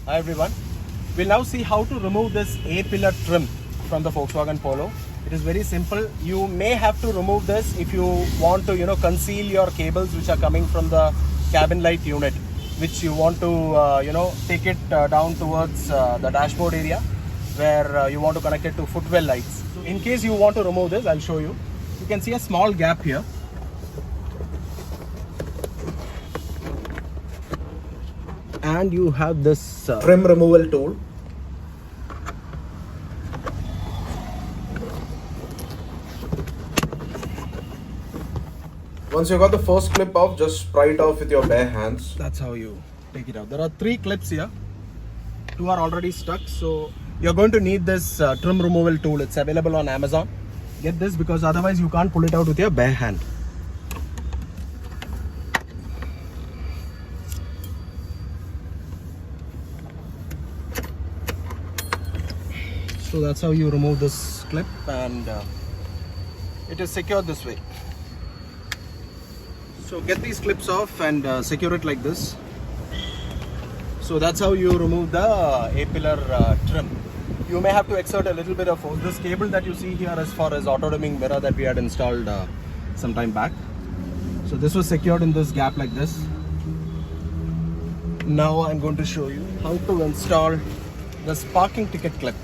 Hi everyone. We'll now see how to remove this A-pillar trim from the Volkswagen Polo. It is very simple. You may have to remove this if you want to, conceal your cables which are coming from the cabin light unit, which you want to, take it down towards the dashboard area where you want to connect it to footwell lights. So in case you want to remove this, I'll show you. You can see a small gap here. And you have this trim removal tool. Once you got the first clip off, just pry it off with your bare hands. That's how you take it out. There are 3 clips here. 2 are already stuck, so you're going to need this trim removal tool. It's available on Amazon. Get this because otherwise you can't pull it out with your bare hand. So that's how you remove this clip, and it is secured this way. So get these clips off and secure it like this. So that's how you remove the A-pillar trim. You may have to exert a little bit of force. This cable that you see here is for his auto-dimming mirror that we had installed some time back. So this was secured in this gap like this. Now I'm going to show you how to install this parking ticket clip.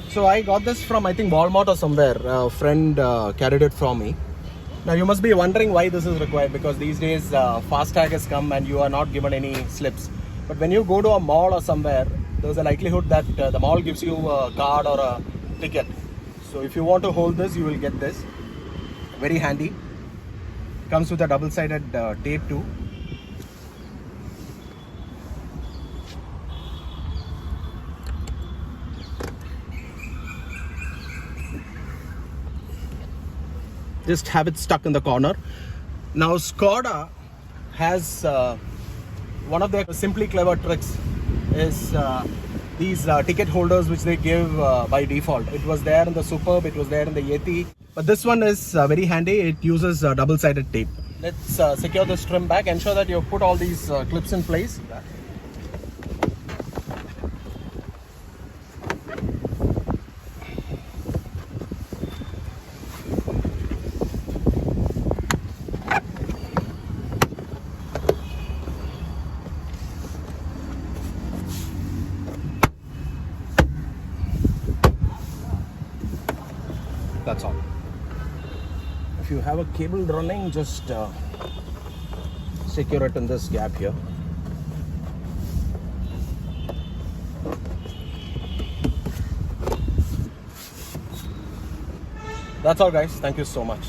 So I got this from, I think, Walmart or somewhere. A friend carried it from me. Now you must be wondering why this is required, because these days FASTag has come and you are not given any slips. But when you go to a mall or somewhere, there's a likelihood that the mall gives you a card or a ticket. So if you want to hold this, you will get this. Very handy. Comes with a double-sided tape too. Just have it stuck in the corner. Now Skoda has one of their simply clever tricks is these ticket holders which they give by default. It was there in the Superb, it was there in the Yeti, but this one is very handy. It uses double-sided tape. Let's secure this trim back. Ensure that you put all these clips in place. That's all. If you have a cable running, just secure it in this gap here. That's all, guys. Thank you so much.